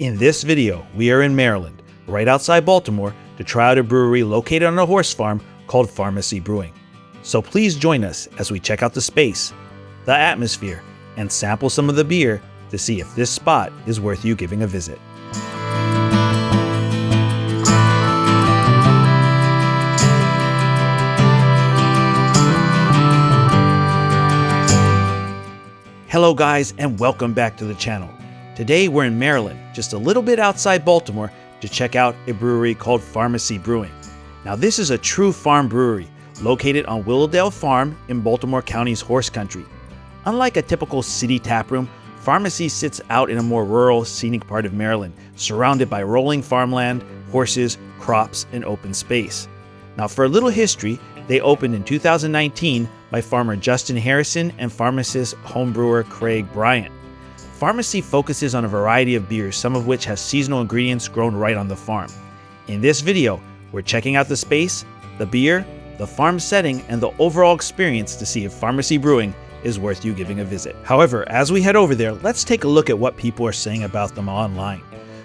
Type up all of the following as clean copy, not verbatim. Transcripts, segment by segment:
In this video, we are in Maryland, right outside Baltimore, to try out a brewery located on a horse farm called Farmacy Brewing. So please join us as we check out the space, the atmosphere, and sample some of the beer to see if this spot is worth you giving a visit. Hello guys, and welcome back to the channel. Today we're in Maryland, just a little bit outside Baltimore, to check out a brewery called Farmacy Brewing. Now this is a true farm brewery located on Willowdale Farm in Baltimore County's horse country. Unlike a typical city taproom, Farmacy sits out in a more rural, scenic part of Maryland, surrounded by rolling farmland, horses, crops, and open space. Now for a little history, they opened in 2019 by farmer Justin Harrison and pharmacist homebrewer Craig Bryant. Farmacy focuses on a variety of beers, some of which have seasonal ingredients grown right on the farm. In this video, we're checking out the space, the beer, the farm setting, and the overall experience to see if Farmacy Brewing is worth you giving a visit. However, as we head over there, let's take a look at what people are saying about them online.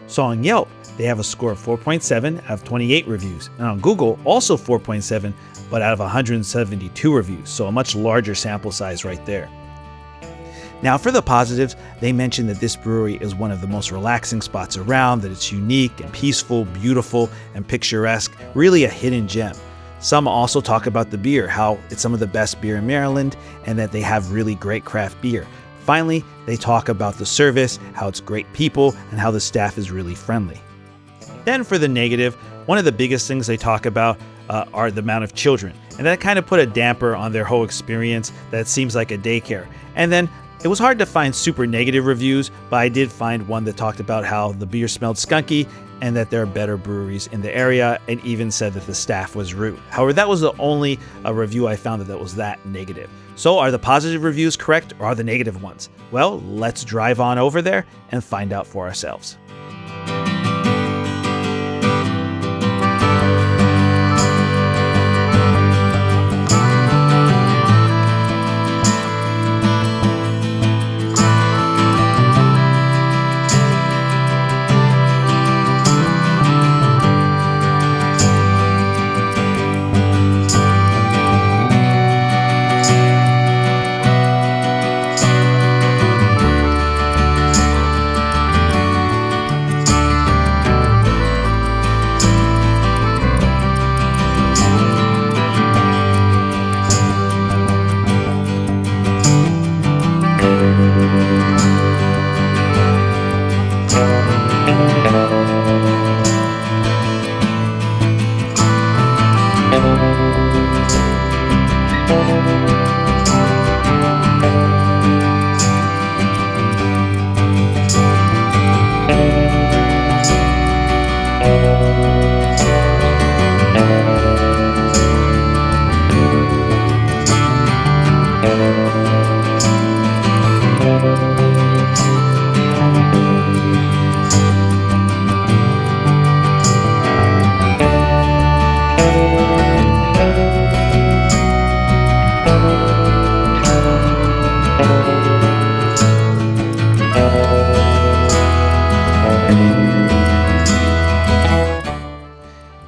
So on Yelp, they have a score of 4.7 out of 28 reviews, and on Google, also 4.7, but out of 172 reviews, so a much larger sample size right there. Now for the positives, they mentioned that this brewery is one of the most relaxing spots around, that it's unique and peaceful, beautiful, and picturesque, really a hidden gem. Some also talk about the beer, how it's some of the best beer in Maryland, and that they have really great craft beer. Finally, they talk about the service, how it's great people, and how the staff is really friendly. Then for the negative, one of the biggest things they talk about are the amount of children, and that kind of put a damper on their whole experience, that it seems like a daycare. And then it was hard to find super negative reviews, but I did find one that talked about how the beer smelled skunky and that there are better breweries in the area, and even said that the staff was rude. However, that was the only review I found that was that negative. So are the positive reviews correct, or are the negative ones? Well, let's drive on over there and find out for ourselves.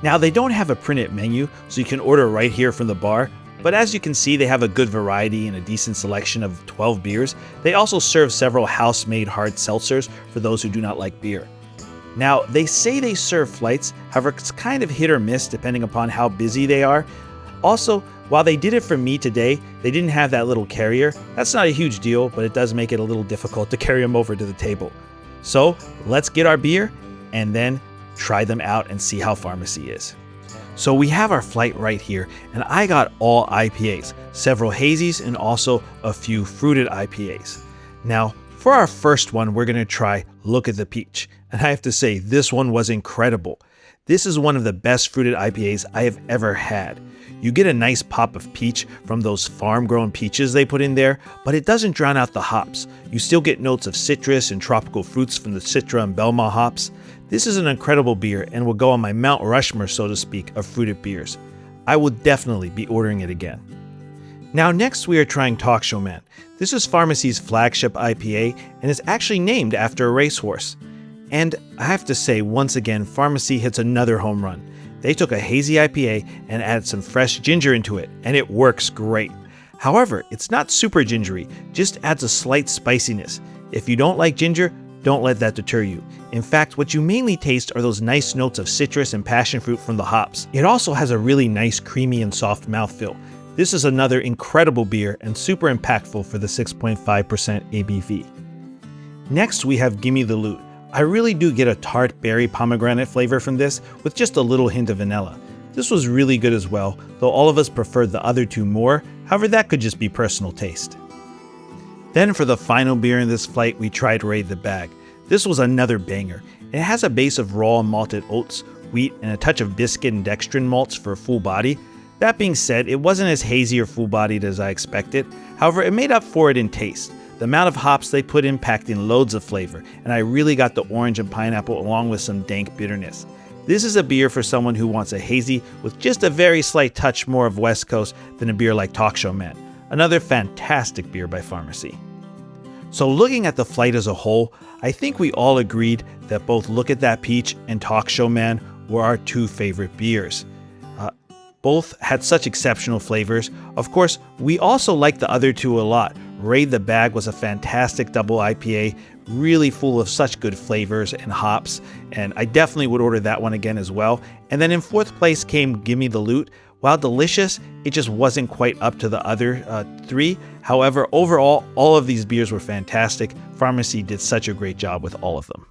Now they don't have a printed menu, so you can order right here from the bar, but as you can see, they have a good variety and a decent selection of 12 beers. They also serve several house-made hard seltzers for those who do not like beer. Now, they say they serve flights, however it's kind of hit or miss depending upon how busy they are. Also, while they did it for me today, they didn't have that little carrier. That's not a huge deal, but it does make it a little difficult to carry them over to the table. So let's get our beer and then try them out and see how Farmacy is. So we have our flight right here, and I got all IPAs, several hazies, and also a few fruited IPAs. Now, for our first one, we're gonna try Look at the Peach. And I have to say, this one was incredible. This is one of the best fruited IPAs I have ever had. You get a nice pop of peach from those farm-grown peaches they put in there, but it doesn't drown out the hops. You still get notes of citrus and tropical fruits from the Citra and Belma hops. This is an incredible beer and will go on my Mount Rushmore, so to speak, of fruited beers. I will definitely be ordering it again. Now next we are trying Showman. This is Farmacy's flagship IPA and is actually named after a racehorse. And I have to say, once again, Farmacy hits another home run. They took a hazy IPA and added some fresh ginger into it, and it works great. However, it's not super gingery, just adds a slight spiciness. If you don't like ginger, don't let that deter you. In fact, what you mainly taste are those nice notes of citrus and passion fruit from the hops. It also has a really nice creamy and soft mouthfeel. This is another incredible beer and super impactful for the 6.5% ABV. Next, we have Gimme the Loot. I really do get a tart berry pomegranate flavor from this with just a little hint of vanilla. This was really good as well, though all of us preferred the other two more. However, that could just be personal taste. Then for the final beer in this flight, we tried Raid the Bag. This was another banger. It has a base of raw malted oats, wheat, and a touch of biscuit and dextrin malts for a full body. That being said, it wasn't as hazy or full-bodied as I expected. However, it made up for it in taste. The amount of hops they put in packed in loads of flavor, and I really got the orange and pineapple along with some dank bitterness. This is a beer for someone who wants a hazy with just a very slight touch more of West Coast than a beer like Showman. Another fantastic beer by Farmacy. So looking at the flight as a whole, I think we all agreed that both Look at That Peach and Showman were our two favorite beers. Both had such exceptional flavors. Of course, we also liked the other two a lot. Raid the Bag was a fantastic double IPA, really full of such good flavors and hops, and I definitely would order that one again as well. And then in fourth place came Gimme the Loot. While delicious, it just wasn't quite up to the other three. However, overall, all of these beers were fantastic. Farmacy did such a great job with all of them.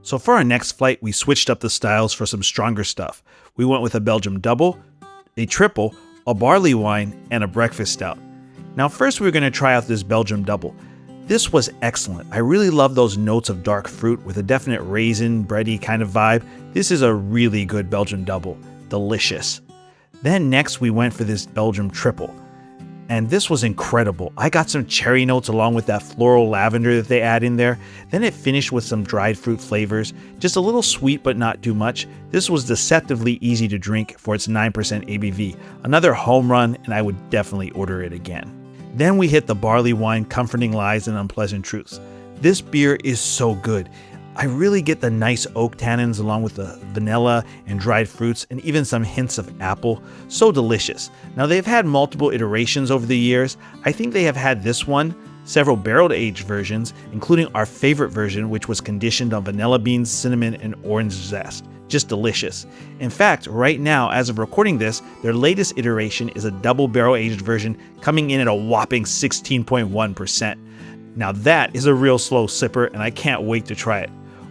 So for our next flight, we switched up the styles for some stronger stuff. We went with a Belgian double, a triple, a barley wine, and a breakfast stout. Now first we're going to try out this Belgian double. This was excellent. I really love those notes of dark fruit with a definite raisin, bready kind of vibe. This is a really good Belgian double. Delicious. Then next we went for this Belgian triple. And this was incredible. I got some cherry notes along with that floral lavender that they add in there. Then it finished with some dried fruit flavors. Just a little sweet but not too much. This was deceptively easy to drink for its 9% ABV. Another home run, and I would definitely order it again. Then we hit the barley wine, Comforting Lies and Unpleasant Truths. This beer is so good. I really get the nice oak tannins along with the vanilla and dried fruits and even some hints of apple. So delicious. Now they've had multiple iterations over the years. I think they have had this one, several barrel aged versions, including our favorite version, which was conditioned on vanilla beans, cinnamon, and orange zest. Just delicious. In fact, right now, as of recording this, their latest iteration is a double barrel aged version coming in at a whopping 16.1%. Now that is a real slow sipper and I can't wait to try it.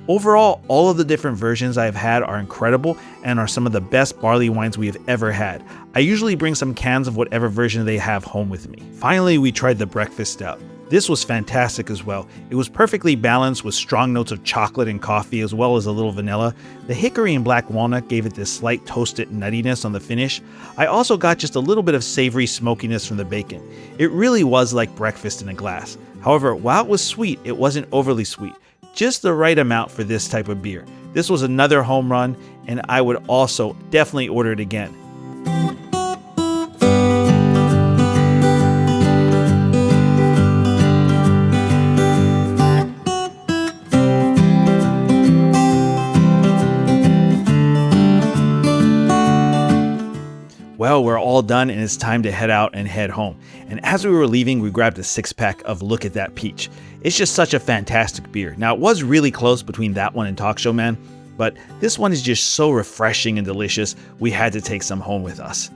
Overall, all of the different versions I have had are incredible and are some of the best barley wines we have ever had. I usually bring some cans of whatever version they have home with me. Finally, we tried the breakfast stout. This was fantastic as well. It was perfectly balanced with strong notes of chocolate and coffee as well as a little vanilla. The hickory and black walnut gave it this slight toasted nuttiness on the finish. I also got just a little bit of savory smokiness from the bacon. It really was like breakfast in a glass. However, while it was sweet, it wasn't overly sweet. Just the right amount for this type of beer. This was another home run, and I would also definitely order it again. Well, we're all done and it's time to head out and head home. And as we were leaving, we grabbed a 6-pack of Look at That Peach. It's just such a fantastic beer. Now, it was really close between that one and Showman, but this one is just so refreshing and delicious, we had to take some home with us.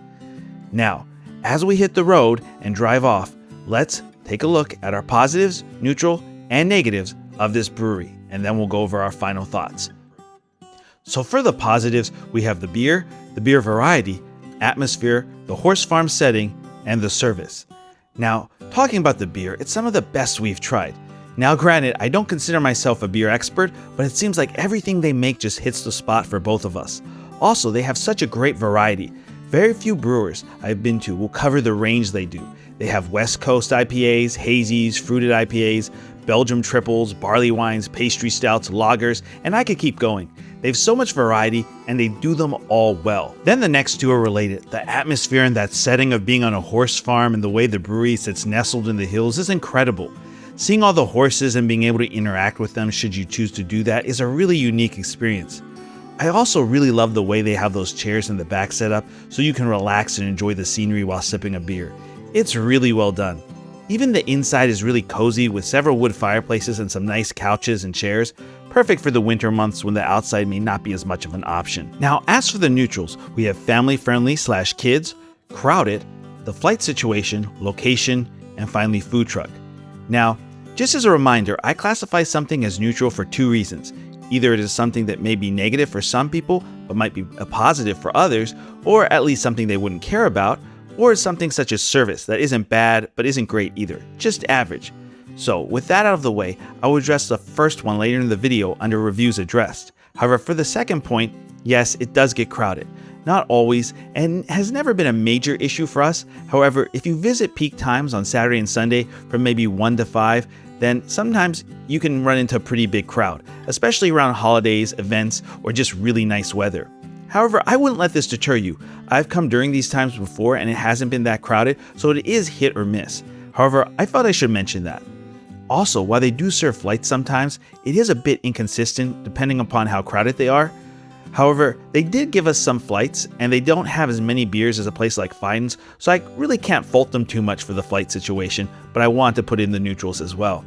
Now, as we hit the road and drive off, let's take a look at our positives, neutral, and negatives of this brewery, and then we'll go over our final thoughts. So for the positives, we have the beer variety, atmosphere, the horse farm setting, and the service. Now, talking about the beer, it's some of the best we've tried. Now granted, I don't consider myself a beer expert, but it seems like everything they make just hits the spot for both of us. Also, they have such a great variety. Very few brewers I've been to will cover the range they do. They have West Coast IPAs, hazies, fruited IPAs, Belgian triples, barley wines, pastry stouts, lagers, and I could keep going. They have so much variety and they do them all well. Then the next two are related. The atmosphere and that setting of being on a horse farm and the way the brewery sits nestled in the hills is incredible. Seeing all the horses and being able to interact with them should you choose to do that is a really unique experience. I also really love the way they have those chairs in the back set up so you can relax and enjoy the scenery while sipping a beer. It's really well done. Even the inside is really cozy with several wood fireplaces and some nice couches and chairs, perfect for the winter months when the outside may not be as much of an option. Now, as for the neutrals, we have family-friendly/kids, crowded, the flight situation, location, and finally food truck. Now, just as a reminder, I classify something as neutral for two reasons. Either it is something that may be negative for some people, but might be a positive for others, or at least something they wouldn't care about, or something such as service that isn't bad, but isn't great either, just average. So with that out of the way, I will address the first one later in the video under reviews addressed. However, for the second point, yes, it does get crowded. Not always, and has never been a major issue for us. However, if you visit peak times on Saturday and Sunday from maybe 1 to 5, then sometimes you can run into a pretty big crowd, especially around holidays, events, or just really nice weather. However, I wouldn't let this deter you. I've come during these times before and it hasn't been that crowded, so it is hit or miss. However, I thought I should mention that. Also, while they do serve flights sometimes, it is a bit inconsistent depending upon how crowded they are. However, they did give us some flights and they don't have as many beers as a place like Fiden's, so I really can't fault them too much for the flight situation, but I want to put in the neutrals as well.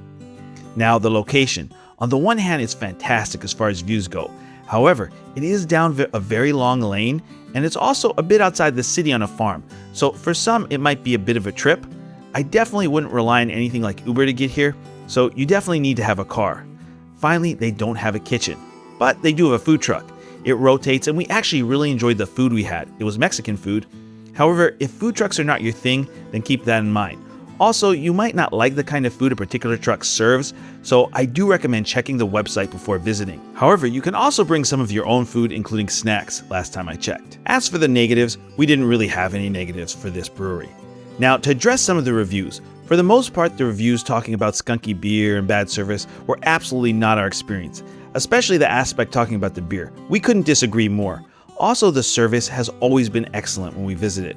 Now, the location. On the one hand, it's fantastic as far as views go. However, it is down a very long lane and it's also a bit outside the city on a farm. So for some, it might be a bit of a trip. I definitely wouldn't rely on anything like Uber to get here, so you definitely need to have a car. Finally, they don't have a kitchen, but they do have a food truck. It rotates and we actually really enjoyed the food we had. It was Mexican food. However, if food trucks are not your thing, then keep that in mind. Also, you might not like the kind of food a particular truck serves, so I do recommend checking the website before visiting. However, you can also bring some of your own food, including snacks, last time I checked. As for the negatives, we didn't really have any negatives for this brewery. Now, to address some of the reviews, for the most part, the reviews talking about skunky beer and bad service were absolutely not our experience, especially the aspect talking about the beer. We couldn't disagree more. Also, the service has always been excellent when we visited.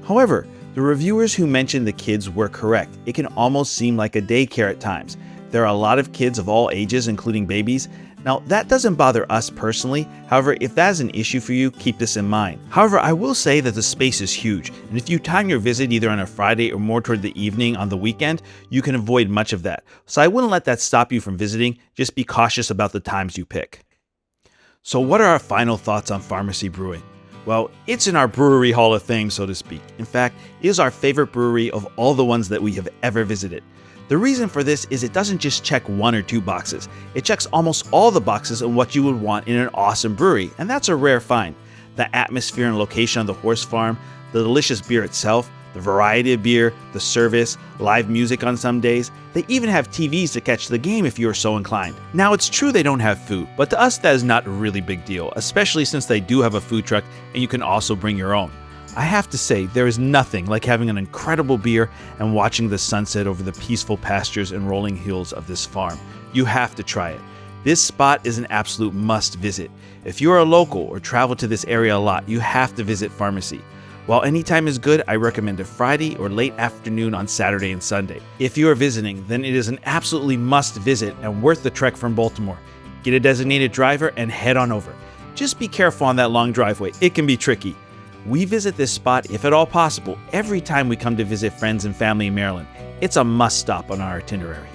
However, the reviewers who mentioned the kids were correct. It can almost seem like a daycare at times. There are a lot of kids of all ages, including babies. Now, that doesn't bother us personally. However, if that is an issue for you, keep this in mind. However, I will say that the space is huge, and if you time your visit either on a Friday or more toward the evening on the weekend, you can avoid much of that. So I wouldn't let that stop you from visiting. Just be cautious about the times you pick. So what are our final thoughts on Farmacy Brewing? Well, it's in our brewery hall of fame, so to speak. In fact, it is our favorite brewery of all the ones that we have ever visited. The reason for this is it doesn't just check 1 or 2 boxes. It checks almost all the boxes of what you would want in an awesome brewery, and that's a rare find. The atmosphere and location of the horse farm, the delicious beer itself, the variety of beer, the service, live music on some days. They even have TVs to catch the game if you are so inclined. Now, it's true they don't have food, but to us that is not a really big deal, especially since they do have a food truck and you can also bring your own. I have to say, there is nothing like having an incredible beer and watching the sunset over the peaceful pastures and rolling hills of this farm. You have to try it. This spot is an absolute must visit. If you are a local or travel to this area a lot, you have to visit Farmacy. While any time is good, I recommend a Friday or late afternoon on Saturday and Sunday. If you are visiting, then it is an absolutely must visit and worth the trek from Baltimore. Get a designated driver and head on over. Just be careful on that long driveway, it can be tricky. We visit this spot, if at all possible, every time we come to visit friends and family in Maryland. It's a must stop on our itinerary.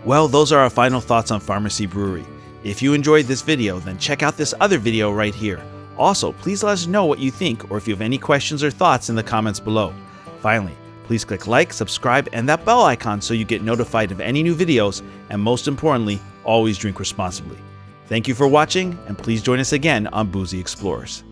Well, those are our final thoughts on Farmacy Brewery. If you enjoyed this video, then check out this other video right here. Also, please let us know what you think or if you have any questions or thoughts in the comments below. Finally, please click like, subscribe, and that bell icon so you get notified of any new videos, and most importantly, always drink responsibly. Thank you for watching, and please join us again on Boozy Explorers.